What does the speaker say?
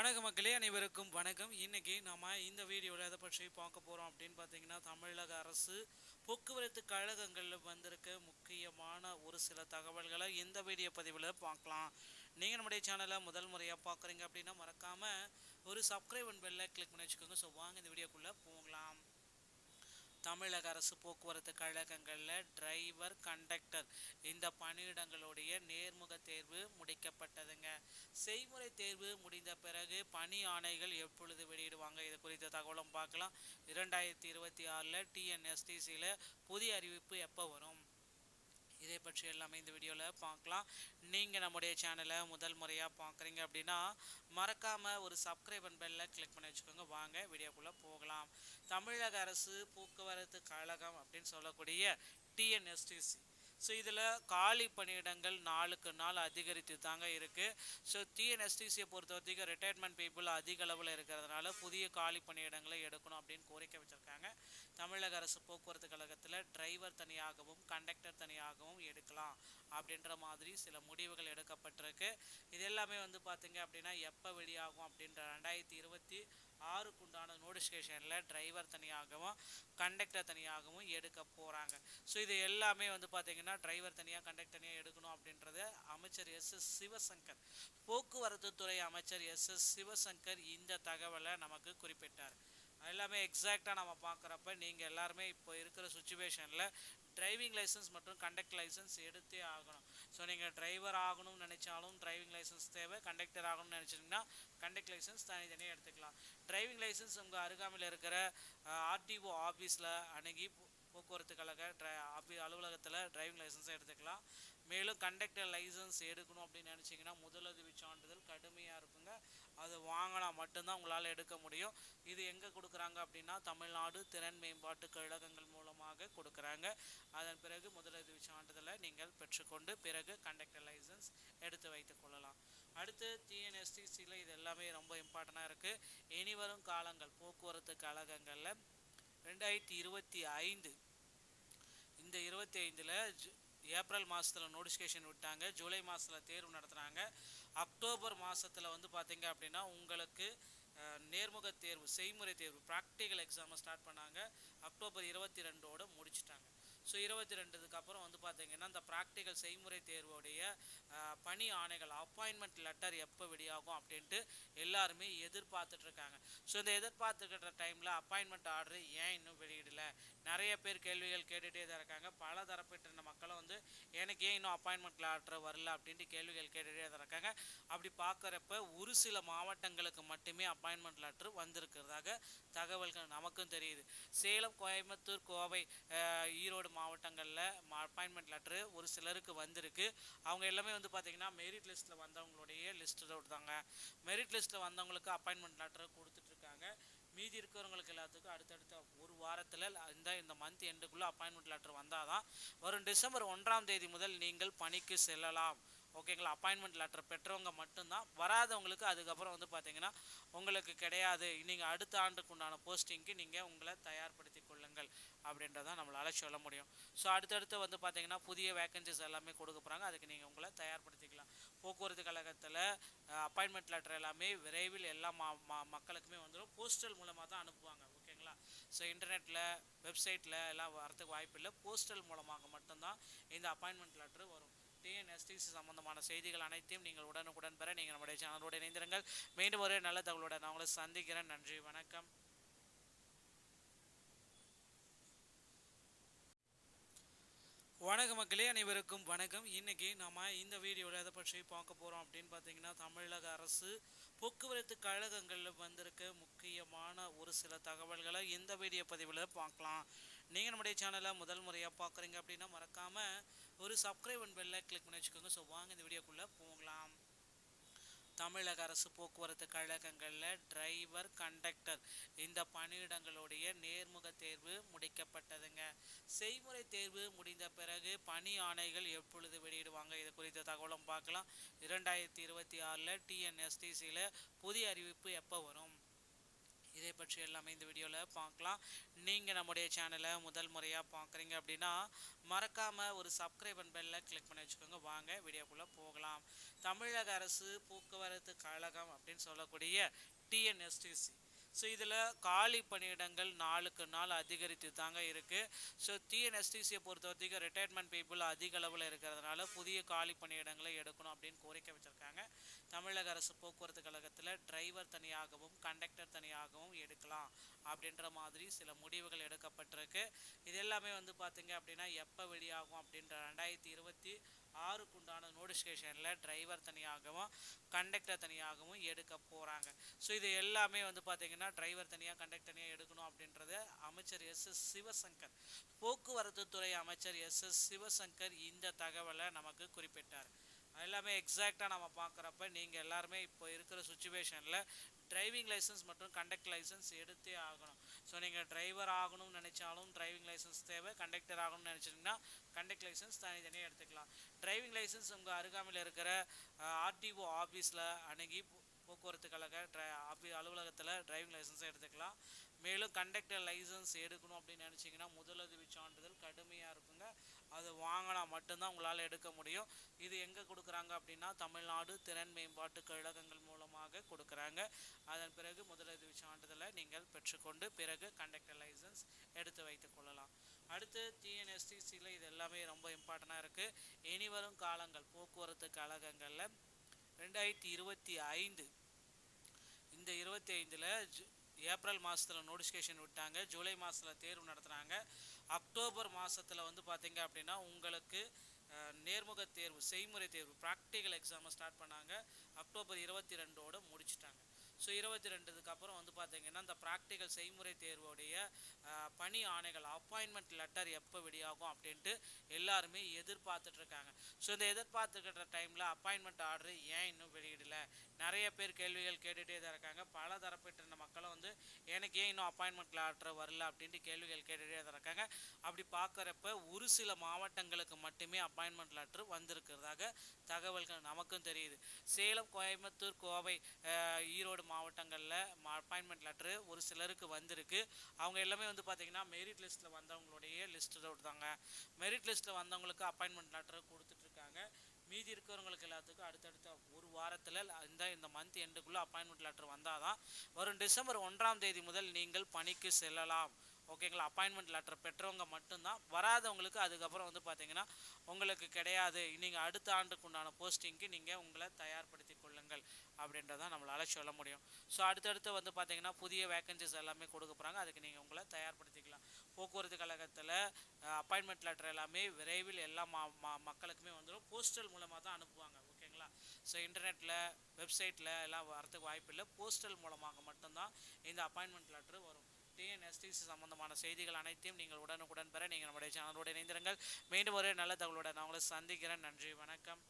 வணக்க மக்களே, அனைவருக்கும் வணக்கம். இன்னைக்கு நம்ம இந்த வீடியோவில் எதை பற்றி பார்க்க போகிறோம் அப்படின்னு பார்த்தீங்கன்னா, தமிழக அரசு போக்குவரத்து கழகங்களில் வந்திருக்க முக்கியமான ஒரு சில தகவல்களை இந்த வீடியோ பதிவில் பார்க்கலாம். நீங்கள் நம்முடைய சேனலை முதல் முறையாக பார்க்குறீங்க அப்படின்னா மறக்காமல் ஒரு சப்ஸ்கிரைப் அண்ட் பெல்லை கிளிக் பண்ணி வச்சுக்கோங்க. ஸோ வாங்க இந்த வீடியோக்குள்ளே போகலாம். தமிழக அரசு போக்குவரத்து கழகங்களில் டிரைவர், கண்டக்டர் இந்த பணியிடங்களுடைய நேர்முக தேர்வு முடிக்கப்பட்டதுங்க. செய்முறை தேர்வு முடிந்த பிறகு பணி ஆணைகள் எப்பொழுது வெளியிடுவாங்க, இது குறித்த தகவலும் பார்க்கலாம். 2026 டிஎன்எஸ்டிசியில் புதிய அறிவிப்பு எப்போ வரும், இதை பற்றி எல்லாமே இந்த வீடியோவில் பார்க்கலாம். நீங்கள் நம்முடைய சேனலை முதல் முறையாக பார்க்குறீங்க அப்படின்னா மறக்காமல் ஒரு சப்ஸ்கிரைப் அண்ட் பெல்லை கிளிக் பண்ணி வச்சுக்கோங்க. வாங்க வீடியோக்குள்ளே போகலாம். தமிழக அரசு போக்குவரத்து கழகம் அப்படின்னு சொல்லக்கூடிய டிஎன்எஸ்டிசி, ஸோ இதில் காலி பணியிடங்கள் நாளுக்கு நாள் அதிகரித்து தாங்க இருக்குது. ஸோ டிஎன்எஸ்டிசியை பொறுத்த வரைக்கும் ரிட்டையர்மெண்ட் பீப்புள் அதிக அளவில் இருக்கிறதுனால புதிய காலி பணியிடங்களை எடுக்கணும் அப்படின்னு கோரிக்கை வச்சுருக்காங்க. தமிழக அரசு போக்குவரத்து கழகத்தில் டிரைவர் தனியாகவும் கண்டக்டர் தனியாகவும் எடுக்கலாம் அப்படின்ற மாதிரி சில முடிவுகள் எடுக்கப்பட்டிருக்கு. இது எல்லாமே பார்த்திங்க அப்படின்னா எப்போ வெளியாகும் அப்படின்ற 2026 நோட்டிஃபிகேஷனில் டிரைவர் தனியாகவும் கண்டக்டர் தனியாகவும் எடுக்க போகிறாங்க. ஸோ இது எல்லாமே பார்த்திங்கன்னா டிரைவர் தனியாக கண்டக்டர் தனியாக எடுக்கணும் அப்படின்றத அமைச்சர் எஸ்.எஸ். சிவசங்கர், போக்குவரத்து துறை அமைச்சர் எஸ்.எஸ். சிவசங்கர் இந்த தகவலை நமக்கு குறிப்பிட்டார். எல்லாமே எக்ஸாக்டாக நம்ம பார்க்குறப்ப நீங்கள் எல்லாருமே இப்போ இருக்கிற சுச்சுவேஷனில் டிரைவிங் லைசன்ஸ் மற்றும் கண்டக்டர் லைசன்ஸ் எடுத்தே ஆகணும். ஸோ நீங்கள் டிரைவர் ஆகணும்னு நினச்சாலும் டிரைவிங் லைசன்ஸ் தேவை, கண்டக்டர் ஆகணும்னு நினச்சிங்கன்னா கண்டக்டர் லைசன்ஸ் தனித்தனியாக எடுத்துக்கலாம். டிரைவிங் லைசன்ஸ் உங்கள் அருகாமையில் இருக்கிற ஆர்டிஓ ஆஃபீஸில் அணுகி போக்குவரத்து கழக அலுவலகத்தில் டிரைவிங் லைசன்ஸை எடுத்துக்கலாம். மேலும் கண்டக்டர் லைசன்ஸ் எடுக்கணும் அப்படின்னு நினச்சிங்கன்னா முதலுதவி சான்றிதழ் கடுமையாக இருக்குங்க, அது வாங்கினா மட்டும்தான் உங்களால் எடுக்க முடியும். இது எங்கே கொடுக்குறாங்க அப்படின்னா தமிழ்நாடு திறன் மேம்பாட்டு கழகங்கள் மூலமாக கொடுக்குறாங்க. அதன் பிறகு முதலுதவி சான்றிதழை நீங்கள் பெற்றுக்கொண்டு பிறகு கண்டக்டர் லைசன்ஸ் எடுத்து வைத்துக் கொள்ளலாம். அடுத்து டிஎன்எஸ்டிசியில் இது எல்லாமே ரொம்ப இம்பார்ட்டண்ட்டாக இருக்குது. இனிவரும் காலங்கள் போக்குவரத்து கழகங்களில் 2025 இந்த 25 ஏப்ரல் மாதத்தில் நோட்டிஃபிகேஷன் விட்டாங்க, ஜூலை மாதத்தில் தேர்வு நடத்துகிறாங்க. அக்டோபர் மாதத்தில் பார்த்திங்க அப்படின்னா உங்களுக்கு நேர்முக தேர்வு செய்முறை தேர்வு ப்ராக்டிக்கல் எக்ஸாமை ஸ்டார்ட் பண்ணாங்க. அக்டோபர் 22 முடிச்சிட்டாங்க. ஸோ 22க்கு அப்புறம் பார்த்திங்கன்னா இந்த ப்ராக்டிக்கல் செய்முறை தேர்வுடைய பணி ஆணைகள் அப்பாயின்மெண்ட் லெட்டர் எப்போ வெளியாகும் அப்படின்ட்டு எல்லாருமே எதிர்பார்த்துட்ருக்காங்க. ஸோ இந்த எதிர்பார்த்துக்கிற டைமில் அப்பாயின்மெண்ட் ஆர்டர் ஏன் இன்னும் வெளியிடலை, நிறைய பேர் கேள்விகள் கேட்டுகிட்டே தான் இருக்காங்க. பல தரப்பட்ட மக்களும் எனக்கு ஏன் இன்னும் அப்பாயின்மெண்ட் ஆர்டர் வரல அப்படின்ட்டு கேள்விகள் கேட்டுகிட்டே தான் இருக்காங்க. அப்படி பார்க்குறப்ப ஒரு சில மாவட்டங்களுக்கு மட்டுமே அப்பாயின்மெண்ட் லெட்டர் வந்திருக்கிறதாக தகவல்கள் நமக்கும் தெரியுது. சேலம், கோயம்புத்தூர், கோவை, ஈரோடு மாவட்டங்களில் அப்பாயின்மெண்ட் லெட்ரு ஒரு சிலருக்கு வந்திருக்கு. அவங்க எல்லாமே பார்த்திங்கன்னா மெரிட் லிஸ்ட்டில் வந்தவங்களுடைய லிஸ்ட்டு தாங்க. மெரிட் லிஸ்ட்டில் வந்தவங்களுக்கு அப்பாயின்மெண்ட் லெட்டர் கொடுத்துட்ருக்காங்க. மீதி இருக்கிறவங்களுக்கு எல்லாத்துக்கும் அடுத்தடுத்த ஒரு வாரத்தில் இந்த மந்த் எண்டுக்குள்ளே அப்பாயின்மெண்ட் லெட்டர் வந்தால் தான் வரும் டிசம்பர் 1 முதல் நீங்கள் பணிக்கு செல்லலாம். ஓகேங்களா, அப்பாயின்மெண்ட் லெட்டர் பெற்றவங்க மட்டும்தான், வராதவங்களுக்கு அதுக்கப்புறம் பார்த்திங்கன்னா உங்களுக்கு கிடையாது. நீங்கள் அடுத்த ஆண்டுக்கு உண்டான போஸ்டிங்க்கு நீங்கள் உங்களை தயார்படுத்தி கொள்ளுங்கள் அப்படின்றதான் நம்மளால் சொல்ல முடியும். ஸோ அடுத்தடுத்து பார்த்திங்கன்னா புதிய வேக்கன்சிஸ் எல்லாமே கொடுக்க போகிறாங்க, அதுக்கு நீங்கள் உங்களை தயார்படுத்திக்கலாம். போக்குவரத்து கழகத்தில் அப்பாயின்மெண்ட் லெட்டர் எல்லாமே விரைவில் எல்லா மக்களுக்குமே வந்துடும். போஸ்டல் மூலமாக தான் அனுப்புவாங்க. ஓகேங்களா, ஸோ இன்டர்நெட்டில் வெப்சைட்டில் எல்லாம் வரத்துக்கு வாய்ப்பு இல்லை. போஸ்டல் மூலமாக மட்டும்தான் இந்த அப்பாயின்மெண்ட் லெட்டர் வரும். டிஎன்எஸ்டிசி சம்பந்தமான செய்திகள் அனைத்தையும் நீங்கள் உடனுக்குடன் பெற நீங்கள் நம்முடைய சேனலோடு இணைந்திருங்கள். மீண்டும் ஒரு நல்ல தகவலுடன் நான் உங்களை சந்திக்கிறேன். நன்றி, வணக்கம். வணக்க மக்களே, அனைவருக்கும் வணக்கம். இன்றைக்கி நம்ம இந்த வீடியோவில் எதை பற்றி பார்க்க போகிறோம் அப்படின்னு பார்த்தீங்கன்னா, தமிழக அரசு போக்குவரத்து கழகங்களில் வந்திருக்க முக்கியமான ஒரு சில தகவல்களை இந்த வீடியோ பதிவில் பார்க்கலாம். நீங்கள் நம்முடைய சேனலை முதல் முறையாக பார்க்குறீங்க அப்படின்னா மறக்காமல் ஒரு சப்ஸ்கிரைப் அண்ட் பெல்லை கிளிக் பண்ணி வச்சுக்கோங்க. ஸோ வாங்க இந்த வீடியோக்குள்ளே போகலாம். தமிழக அரசு போக்குவரத்து கழகங்களில் டிரைவர், கண்டக்டர் இந்த பணியிடங்களுடைய நேர்முக தேர்வு முடிக்கப்பட்டதுங்க. செய்முறை தேர்வு முடிந்த பிறகு பணி ஆணைகள் எப்பொழுது வெளியிடுவாங்க, இது குறித்த தகவலும் பார்க்கலாம். 2026 டிஎன்எஸ்டிசியில் புதிய அறிவிப்பு எப்போ வரும், இதை பற்றி எல்லாமே இந்த வீடியோவில் பார்க்கலாம். நீங்கள் நம்முடைய சேனலை முதல் முறையாக பார்க்குறீங்க அப்படின்னா மறக்காமல் ஒரு சப்ஸ்கிரைப் அண்ட் பெல்லை கிளிக் பண்ணி வச்சுக்கோங்க. வாங்க வீடியோக்குள்ளே போகலாம். தமிழக அரசு போக்குவரத்து கழகம் அப்படின்னு சொல்லக்கூடிய டிஎன்எஸ்டிசி. ஸோ இதில் காலி பணியிடங்கள் நாளுக்கு நாள் அதிகரித்து தாங்க இருக்குது. ஸோ டிஎன்எஸ்டிசியை பொறுத்த வரைக்கும் ரிட்டையர்மெண்ட் பீப்புள் அதிக அளவில் இருக்கிறதுனால புதிய காலி பணியிடங்களை எடுக்கணும் அப்படின்னு கோரிக்கை வச்சுருக்காங்க. தமிழக அரசு போக்குவரத்து கழகத்தில் டிரைவர் தனியாகவும் கண்டக்டர் தனியாகவும் எடுக்கலாம் அப்படின்ற மாதிரி சில முடிவுகள் எடுக்கப்பட்டிருக்கு. இது எல்லாமே பார்த்திங்க அப்படின்னா எப்போ வெளியாகும் அப்படின்ற 2026 நோட்டிஃபிகேஷனில் டிரைவர் தனியாகவும் கண்டக்டர் தனியாகவும் எடுக்க போகிறாங்க. ஸோ இது எல்லாமே பார்த்திங்கன்னா டிரைவர் தனியாக கண்டக்டர் தனியாக எடுக்கணும் அப்படின்றத அமைச்சர் எஸ்.எஸ். சிவசங்கர், போக்குவரத்து துறை அமைச்சர் எஸ்.எஸ். சிவசங்கர் இந்த தகவலை நமக்கு குறிப்பிட்டார். எல்லாமே எக்ஸாக்டாக நம்ம பார்க்குறப்ப நீங்கள் எல்லாருமே இப்போ இருக்கிற சுச்சுவேஷனில் டிரைவிங் லைசன்ஸ் மற்றும் கண்டக்டர் லைசன்ஸ் எடுத்தே ஆகணும். ஸோ நீங்கள் டிரைவர் ஆகணும்னு நினச்சாலும் டிரைவிங் லைசன்ஸ் தேவை, கண்டக்டர் ஆகணும்னு நினச்சிங்கன்னா கண்டக்டர் லைசன்ஸ் தனித்தனியாக எடுத்துக்கலாம். டிரைவிங் லைசன்ஸ் உங்கள் அருகாமையில் இருக்கிற ஆர்டிஓ ஆஃபீஸில் அணுகி போக்குவரத்து கழக அலுவலகத்தில் டிரைவிங் லைசன்ஸை எடுத்துக்கலாம். மேலும் கண்டக்டர் லைசன்ஸ் எடுக்கணும் அப்படின்னு நினச்சிங்கன்னா முதலுதவி சான்றிதழ் கடுமையாக இருக்குங்க. அது வாங்கினா மட்டும்தான் உங்களால் எடுக்க முடியும். இது எங்கே கொடுக்குறாங்க அப்படின்னா தமிழ்நாடு திறன் மேம்பாட்டு கழகங்கள் மூலமாக கொடுக்குறாங்க. அதன் பிறகு முதலுதவி சான்றிதழை நீங்கள் பெற்றுக்கொண்டு பிறகு கண்டக்டர் லைசன்ஸ் எடுத்து வைத்துக் கொள்ளலாம். அடுத்து டிஎன்எஸ்டிசியில் இது எல்லாமே ரொம்ப இம்பார்ட்டண்ட்டாக இருக்குது. இனி வரும் காலங்கள் போக்குவரத்து கழகங்களில் 2025 இந்த 25 ஏப்ரல் மாதத்தில் நோட்டிஃபிகேஷன் விட்டாங்க. ஜூலை மாதத்தில் தேர்வு நடத்துனாங்க. அக்டோபர் மாதத்தில் பார்த்திங்க அப்படின்னா உங்களுக்கு நேர்முக தேர்வு செய்முறை தேர்வு ப்ராக்டிக்கல் எக்ஸாமை ஸ்டார்ட் பண்ணாங்க. அக்டோபர் 22 முடிச்சிட்டாங்க. ஸோ 22க்கு அப்புறம் பார்த்திங்கன்னா இந்த ப்ராக்டிக்கல் செய்முறை தேர்வுடைய பணி ஆணைகள் அப்பாயின்மெண்ட் லெட்டர் எப்போ வெளியாகும் அப்படின்ட்டு எல்லாருமே எதிர்பார்த்துட்ருக்காங்க. ஸோ இந்த எதிர்பார்த்துக்கிற டைமில் அப்பாயின்மெண்ட் ஆர்டர் ஏன் இன்னும் வெளியிடலை? நிறைய பேர் கேள்விகள் கேட்டுகிட்டே தான் இருக்காங்க. பல தரப்பட்ட மக்களும் எனக்கு ஏன் இன்னும் அப்பாயின்மெண்ட் ஆர்டர் வரல அப்படின்ட்டு கேள்விகள் கேட்டுகிட்டே தான் இருக்காங்க. அப்படி பார்க்குறப்ப ஒரு சில மாவட்டங்களுக்கு மட்டுமே அப்பாயின்மெண்ட் லெட்டர் வந்திருக்கிறதாக தகவல்கள் நமக்கும் தெரியுது. சேலம், கோயம்புத்தூர், கோவை, ஈரோடு மாவட்டங்களில் அப்பாயின்மெண்ட் லெட்ரு ஒரு சிலருக்கு வந்திருக்கு. அவங்க எல்லாமே பார்த்திங்கன்னா மெரிட் லிஸ்ட்டில் வந்தவங்களுடைய லிஸ்ட்டு கொடுத்தாங்க. மெரிட் லிஸ்ட்டில் வந்தவங்களுக்கு அப்பாயின்மெண்ட் லெட்ரு கொடுத்துட்ருக்காங்க. மீதி இருக்கிறவங்களுக்கு எல்லாத்துக்கும் அடுத்தடுத்த ஒரு வாரத்தில் இந்த மந்த் எண்டுக்குள்ளே அப்பாயின்மெண்ட் லெட்டர் வந்தால் தான் வரும் டிசம்பர் 1 முதல் நீங்கள் பணிக்கு செல்லலாம். ஓகேங்களா? அப்பாயின்மெண்ட் லெட்டர் பெற்றவங்க மட்டும்தான், வராதவங்களுக்கு அதுக்கப்புறம் பார்த்திங்கன்னா உங்களுக்கு கிடையாது. நீங்கள் அடுத்த ஆண்டுக்கு உண்டான போஸ்டிங்க்கு நீங்கள் உங்களை தயார்படுத்தி கொள்ளுங்கள் அப்படின்றதான் நம்மளால் சொல்ல முடியும். ஸோ அடுத்தடுத்து பார்த்திங்கன்னா புதிய வேக்கன்சிஸ் எல்லாமே கொடுக்க போகிறாங்க. அதுக்கு நீங்கள் உங்களை தயார்படுத்திக்கலாம். போக்குவரத்து கழகத்தில் அப்பாயின்மெண்ட் லெட்டர் எல்லாமே விரைவில் எல்லா மக்களுக்குமே வந்துடும். போஸ்டல் மூலமாக தான் அனுப்புவாங்க. ஓகேங்களா? ஸோ இன்டர்நெட்டில் வெப்சைட்டில் எல்லாம் வரதுக்கு வாய்ப்பு இல்லை. போஸ்டல் மூலமாக மட்டும்தான் இந்த அப்பாயின்மெண்ட் லெட்டர் வரும். டிஎன்எஸ்டிசி சம்பந்தமான செய்திகள் அனைத்தையும் நீங்கள் உடனுக்குடன் பெற நீங்கள் நம்முடைய சேனலோடு இணைந்திருங்கள். மீண்டும் ஒரு நல்ல தகவலுடன் நான் உங்களை சந்திக்கிறேன். நன்றி, வணக்கம்.